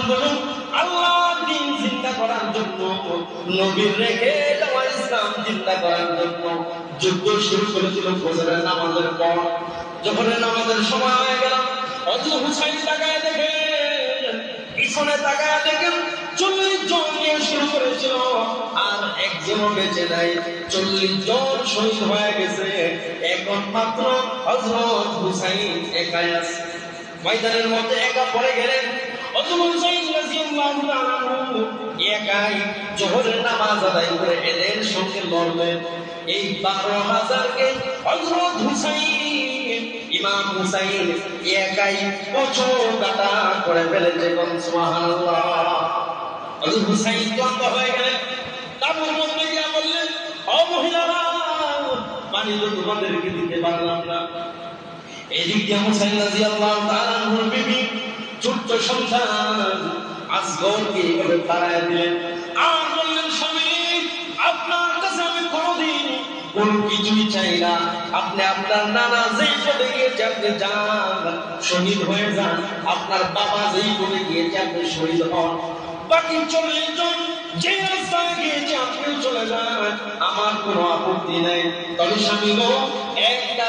জন্য, আল্লাহর দ্বীন জিন্দা করার জন্য, নবীর রেখে যাওয়া ইসলাম জিন্দা করার জন্য যুদ্ধ শুরু করেছিল ফজরের নামাজের পর। জোহরের নামাজের সময় হয়ে গেল, হযরত হুসাইন তাকায় দেখেন, পিছনে তাকায় দেখেন 40 জন নিয়ে শুরু করেছিল, আর একজনও বেঁচে নাই। 40 জন শহীদ হয়ে গেছে, এখন মাত্র হযরত হুসাইন একাই আছে। ময়দানের মধ্যে একা পড়ে গেলেন। হযরত হুসাইন রাদিয়াল্লাহু তাআলা একাই জোহরের নামাজ আদায় করে এদের সঙ্গে লড়লেন। এই 12,000 কে হযরত হুসাইন, ইমাম হুসাইন একাই বছর কাটা করে ফেলেছে। সুবহানাল্লাহ। হযরত হুসাইন ক্লান্ত হয়ে গেলেন, তাঁবুর মধ্যে গিয়ে বললেন, ও মহিলারা, পানি তো তোমাদেরকে দিতে পারলাম না। এদিক দিয়ে হুসাইন রাদিয়াল্লাহু তাআলা আনহুর বিবি ছোট্ট সন্তান আসগরকে এইভাবে তাড়ায় দিলেন, আর বললেন, স্বামী, আপনার কাছে আমি কোনোদিন কোনো কিছুই চাই না। আপনি আপনার নানা যেই পদে গিয়েছে আপনি যান, শহীদ হয়ে যান। আপনার বাবা যেই পদে গিয়েছে আপনি শহীদ হন। বাকি 40 জন যে রাস্তায় গিয়েছে আপনিও চলে যান, আমার কোনো আপত্তি নেই। তবে স্বামী গো, একটা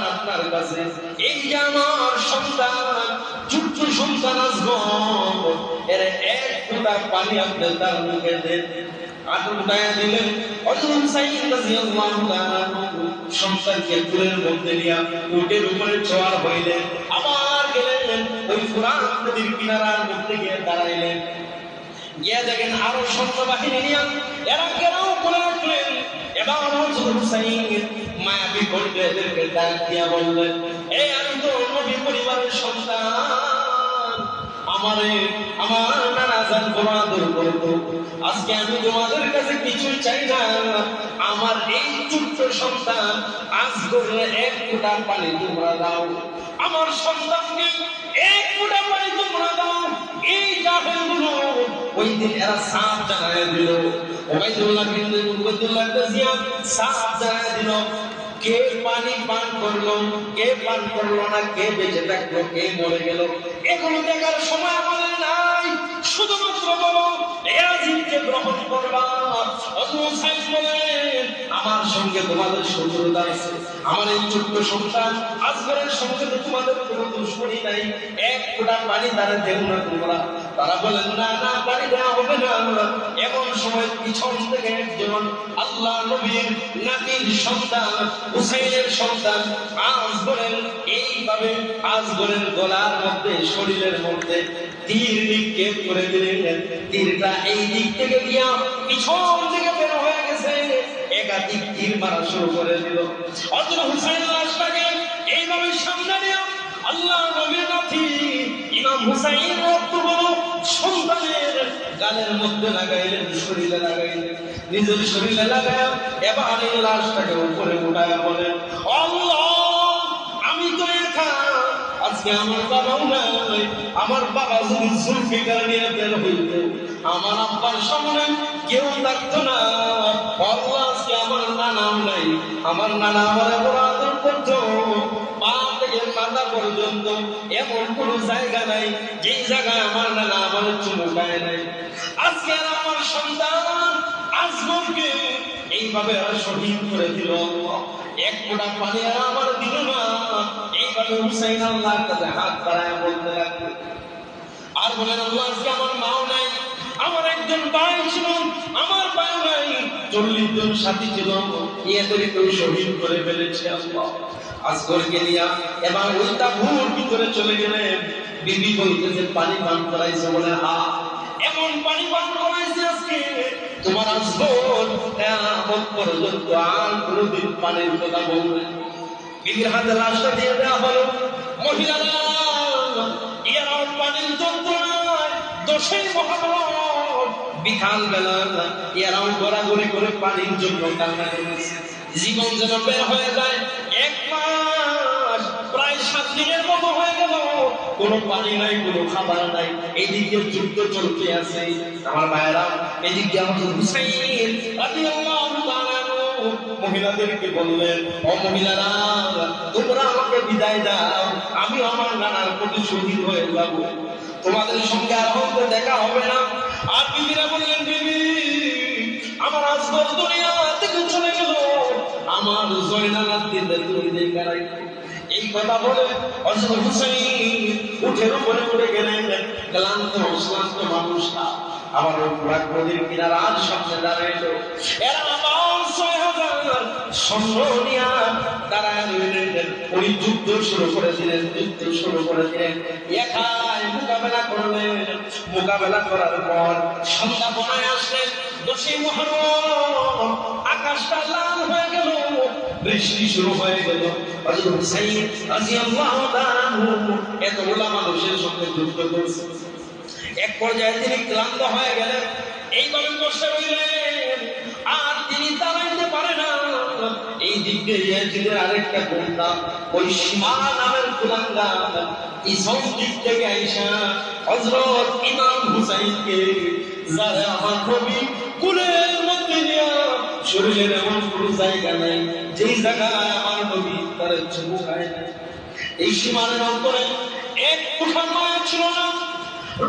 আপনার কাছে, এই যে আমার সন্তান, ছোট্ট সন্তান আসগর, এর এক ফোঁটা পানি আপনি তার মুখে দেন। আটুটায় দিলেন। হযরত হুসাইন রাদিয়াল্লাহু তাআলা সন্তানকে কুলের মধ্যে নিয়ে উটের উপরে সওয়ার হইলেন। আবার গেলেন ওই ফুরাত নদীর কিনারার মধ্যে গিয়ে দাঁড়াইলেন। গিয়ে দেখেন আরো সৈন্যবাহিনী নিয়ে এরা কেরাও করে রাখলেন। এবার হযরত হুসাইন মায়াবী কণ্ঠে এদেরকে ডাক দিয়া বললেন, এই আমি তো নবী পরিবারের সন্তান, আমার নানা জান বড় আদর করতো। আজকে আমি তোমাদের কাছে কিছু চাই না, আমার এই ছোট্ট সন্তান আসগরের এক ফোঁটা পানি তোমরা দাও। আমার সন্তানকে এক ফোঁটা পানি তোমরা দাও। এই জাহেলগুলো ওই দিন এরা সাপ জানায় দিল, ওবাইদুল্লাহ বিন উবাইদুল্লাহ জিয়াদ সাপ জানায় দিল। কে পানি পান করলো, কে পান করলো না, কে বেঁচে থাকলো, কে মরে গেল, এগুলো দেখার সময় আমাদের নাই। শুধুমাত্র বলো ইয়াজিদকে গ্রহণ করবা। হযরত হুসাইন বলেন, আমার সঙ্গে তোমাদের শত্রুতা আছে, আমার এই ছোট্ট সন্তান আসগরের সঙ্গে তো তোমাদের কোনো দুশমনি নাই, এক ফোঁটা পানি তারা দেও না তোমরা। তারা বলেন, না না, পানি দেওয়া হবে না। এমন সময় পিছন থেকে একজন আল্লাহ নবীর নাতির সন্তান, হুসাইনের সন্তান আসগরের এইভাবে আসগরের গলার মধ্যে, শরীরের মধ্যে তীর নিক্ষেপ করে দিলেন। তীরটা এই দিক থেকে গিয়া পিছন থেকে বের হয়ে গেছে, একাধিক তীর মারা শুরু করে দিল। হযরত হুসাইন লাশটাকে এইভাবে সামনে নিয়ে আল্লাহ নবীর নাতি ইমাম হুসাইন রক্তগুলো সন্তানের গালের মধ্যে লাগাইলেন, শরীরে লাগাইলেন, নিজের শরীরে লাগায় এবার এই লাশটাকে উপরে উঠায় বলেন, আল্লাহ, আমি তো একা, আজকে আমার বাবাও নাই। আমার বাবা যদি জুলফিকার নিয়ে বের হইত, আমার আব্বার সামনে কেউ থাকতো না। আল্লাহ, আজকে আমার নানাও নাই, আমার নানা আমার বড় আদর করতো। পা থেকে মাথা পর্যন্ত এমন কোন জায়গা নাই যেই জায়গায় আমার নানা আমার চুমুকায় নাই। আজকে আমার সন্তান আসগরকে এইভাবে শহীদ করে দিল। এক ফোঁটা পানি আর আমার দিল না। এইভাবে হুসাইন আল্লাহর কাছে হাত বাড়ায় বলতে লাগলো, আর বলেন, আল্লাহ, আজকে আমার মাও নাই, আমার একজন ভাই ছিল, আমার ভাই নাই, 40 জন সাথী ছিল, এদেরকে শহীদ করে ফেলেছে আল্লাহ। আসগরকে নিয়ে এবার ওই তাঁবুর ভিতরে চলে গেলেন। বিবি বলতেছে, পানি পান করাইছে বলে, হা, এমন পানি পান করাইছে আজকে তোমার আসগর কিয়ামত পর্যন্ত আর কোনোদিন পানির কথা বলবে। বিবির হাতে লাশটা দিয়ে দেওয়া হলো। মহিলারা এরাও পানির যন্ত্রণায় দোষের মহাভারত, বিকাল বেলা এরাও গড়াগড়ি করে পানির জন্য কান্না করেছে। জীবন যেন বের হয়ে যায়। 1 মাস প্রায় 7 দিনের মতো হয়ে গেল, কোনো পানি নাই, কোনো খাবার নাই। এইদিকে যুদ্ধ চলতে আছে। আমার ভাইয়েরা, এদিকে আমাদের হুসাইন রাদিয়াল্লাহু তাআলা মহিলাদেরকে বললেন, ও মহিলারা, তোমরা আমাকে বিদায় দাও, আমি আমার নানার প্রতি শহীদ হয়ে যাব। তোমাদের সঙ্গে আর হতে হজরত দুনিয়া থেকে চলে গেল, আমার জয়নাল আব্দিনের দুই দিন গাড়াই। এই কথা বলে হযরত হুসাইন উঠের উপরে উঠে গেলেন। ক্লান্ত শ্রান্ত মানুষটা আবার পুরা নদীর কিনারার সামনে দাঁড়াইলো। এরা আবার ৬০০০ সৈন্য নিয়ে দাঁড়ায় রইলেন। ওই যুদ্ধ শুরু করে দিলেন, যুদ্ধ শুরু করে দিলেন। একাই মোকাবেলা করলেন। মোকাবেলা করার পর সন্ধ্যা বনায় আসলেন। ১০ই মুহররম আকাশটা লাল হয়ে গেল, বৃষ্টি শুরু হয়ে গেল। হযরত হুসাইন রাদিয়াল্লাহু তাআলা এতগুলা মানুষের সঙ্গে যুদ্ধ করছে। এক পর্যায়ে তিনি ক্লান্ত হয়ে গেলেন, এইভাবে বসে রইলেন, আর তিনি দাঁড়াইতে পারে না। এই দিক দিয়ে ইয়াজিদের আরেকটা গুন্ডা, ওই সীমা নামের কুলাঙ্গা, ইসম দিক থেকে আইসা হযরত ইমাম হুসাইনকে, যারা আমার নবী কুলের মধ্যে নিয়ে, শরীরের এমন কোনো জায়গা নাই যেই জায়গায় আমার নবী তার চুমুকায় না। এই সীমানের অন্তরে এক মুঠার মায়া ছিল না।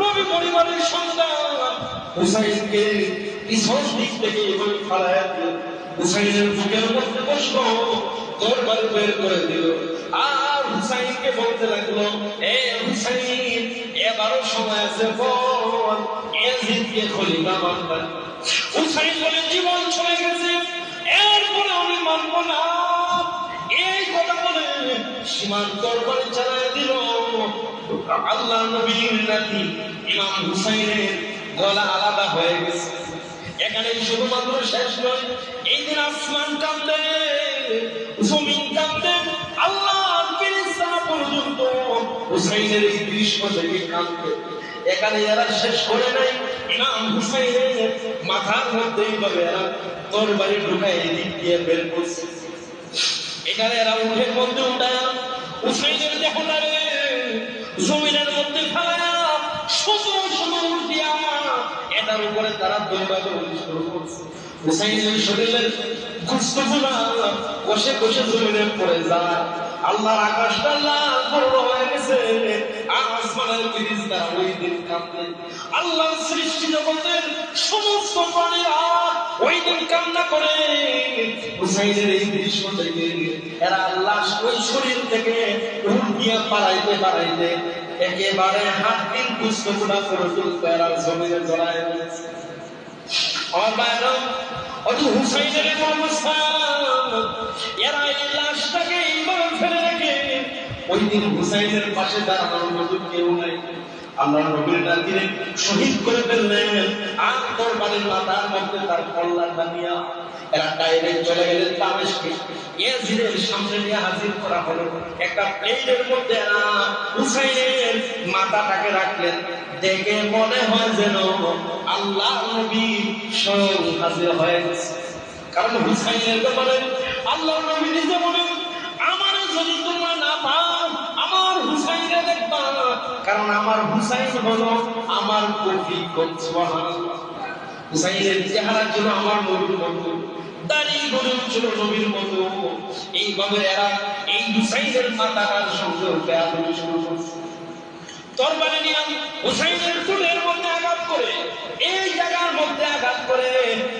নবী পরিবারের সন্তান হুসাইনকে পিছন দিক থেকে এভাবে ফালায়া দিল। হুসাইনের বুকের মধ্যে বসলো, দরবার বের করে দিল, আর হুসাইনকে বলতে লাগলো, এ হুসাইন, এবারও সময় আছে, বল ইয়াজিদকে খলিফা বানাবেন। হুসাইন বলে, জীবন চলে গেছে, এরপরে আমি মানব না। এই কথা বলে সীমান্ত দরবারে চালায় দিল। আল্লাহ নবীর নাতি ইমাম হুসাইনের গলা আলাদা হয়ে গেছে। এখানে শুধুমাত্র শেষ নয়, এই দিন আসমান কাঁদে, জমিন কাঁদে, আল্লাহর ফেরেশতা পর্যন্ত হুসাইনের এই দৃশ্য দেখে কাঁদে। এখানে এরা শেষ করে নাই, ইমাম হুসাইনের মাথার মধ্যে এইভাবে এরা তরবারি ঢুকায় এদিক দিয়ে বের করছে। এখানে এরা উঠের মধ্যে উঠায় হুসাইনের দেহটারে জমিনের মধ্যে ফেলায়া এটার উপরে তারা দৌড়াদৌড়ি শুরু করছে। হুসাইনের শরীরের গোশতগুলা কষে কষে জমিনে পড়ে যায়। আল্লাহর আকাশটা লাল বড় হয়ে গেছে, আসমানের ফেরেশতারা ওই দিন কাঁদে। আল্লাহর সৃষ্টি জগতের সমস্ত প্রাণীরা ওই দিন কান্না করে। হুসাইনের এই দৃশ্য থেকে এরা আল্লাহ ওই শরীর থেকে রূহ দিয়ে বাড়াইতে বাড়াইতে একেবারে হাড্ডির গোশতগুলা পর্যন্ত এরা জমিনে জড়ায় দিয়েছে। আমার ভাইরা, অত হুসাইনের অবস্থা, এরা এই লাশটাকে এইভাবে ফেলে রেখে ওই দিন হুসাইনের পাশে দাঁড়ানোর মতো কেউ নাই। আল্লাহ নবীর নাতিরে শহীদ করে ফেললেন, আর তরবারির মাথার মধ্যে তার কল্যাণটা নিয়ে এরা ডাইরেক্ট চলে গেলেন দামেস্কে। ইয়াজিদের সামনে নিয়ে হাজির করা হলো। একটা প্লেটের মধ্যে এরা হুসাইনের মাথাটাকে রাখলেন। দেখে মনে হয় যেন আল্লাহ নবী স্বয়ং হাজির হয়ে গেছে। কারণ হুসাইনের ব্যাপারে আল্লাহ নবী নিজে বলেন, আমার যদি তোমরা না পাও, আমার হুসাইনে দেখবা, কারণ আমার হুসাইন হলো আমার কফি। সুবহানাল্লাহ। হুসাইনের চেহারা ছিল আমার নবীর মতো, দাড়ি গড়ে ছিল নবীর মতো। এইভাবে এরা এই হুসাইনের মাথাটার সঙ্গে বেয়াদবি শুরু করছে। তরবারি নিয়ে হুসাইনের চুলের মধ্যে আঘাত করে, এই জায়গার মধ্যে আঘাত করে,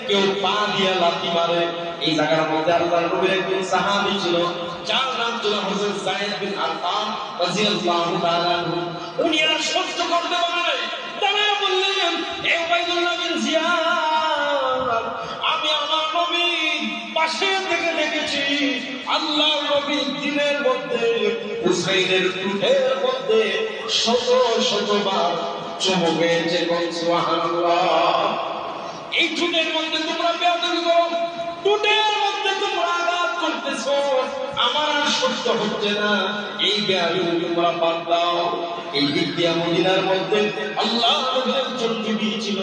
কেউ পা দিয়ে লাথি মারে। এই জায়গার মধ্যে আল্লাহর নবীর একজন সাহাবী ছিল, যার নাম ছিল হযরত যায়েদ বিন আরকাম রাদিয়াল্লাহু তাআলা আনহু। উনি আর সহ্য করতে পারেন, দাঁড়ায় বললেন, এ উবাইদুল্লাহ বিন জিয়াদ, আমি আমার নবীর পাশে থেকে দেখেছি আল্লাহর নবী দিনের মধ্যে হুসাইনের পিঠের মধ্যে শত শতবার চুমু খেয়েছে। সুবহানাল্লাহ। এই ঠোঁটের মধ্যে তোমরা বেয়াদবি করো, ঠোঁটের মধ্যে তোমরা আঘাত করতেছো, আমার আর সহ্য হচ্ছে না, এই বেয়াদবি তোমরা বাদ দাও। এই দিক দিয়ে মদিনার মধ্যে আল্লাহর নবীর একজন বিবি ছিল,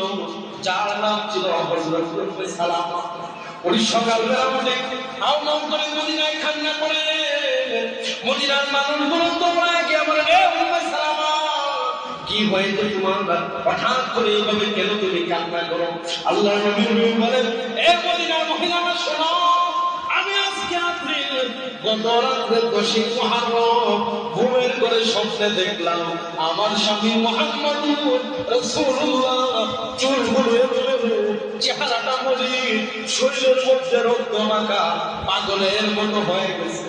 যার নাম ছিল হযরত উম্মে সালামা। ওই সকালবেলা উঠে হাউ মাউ করে মদিনায় কান্না করে। মদিনার মানুষগুলো তোমরা গিয়ে বলে, এ উম্মে সালামা, কি হয়েছে তোমার? হঠাৎ করে এইভাবে কেন তুমি কান্না করো? আল্লাহর নবী বলেন, এ মদিনার মহিলারা শোনো, আমি আজকে রাত্রে, গত রাত্রে 10ই মুহররম ঘুমের ঘরে স্বপ্নে দেখলাম আমার স্বামী মুহাম্মদুর রাসূলুল্লাহ চুলগুলো এলোমেলো, চেহারাটা মলিন, শরীরের মধ্যে রক্ত মাখা পাগলের মতো হয়ে গেছে।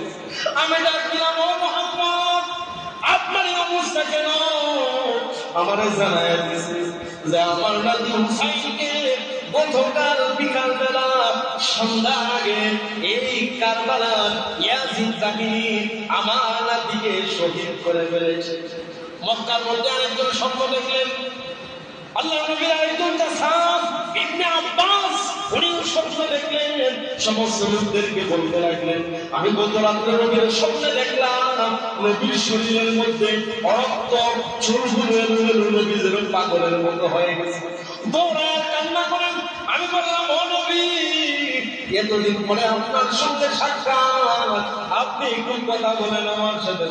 আমি ডাকলাম, ও মুহাম্মদ, আপনার এই অবস্থা কেন? আমার জানায় দিছে যে আমার নাতি হুসাইনকে গতকাল বিকাল বেলা সন্ধ্যার আগে এই কারবালার ইয়াজিদ বাহিনী আমার নাতিকে শহীদ করে ফেলেছে। মক্কার মধ্যে আরেকজন স্বপ্ন দেখলেন, আল্লাহ নবীর আরেকজন সাহাব ইবনে আব্বাস, উনি স্বপ্ন দেখলেন। সমস্ত লোকদেরকে বলতে লাগলেন, আমি গত রাত্রে নবীর স্বপ্নে দেখলাম নবীর শরীরের মধ্যে রক্ত, চুলগুলো এলোমেলো, নবী যেন পাগলের মতো হয়ে গেছে, দৌড়ায় কান্না করেন। আমি বললাম, ও নবী, এতদিন পরে আপনার সঙ্গে সাক্ষাৎ, আপনি একটু কথা বলেন আমার সাথে।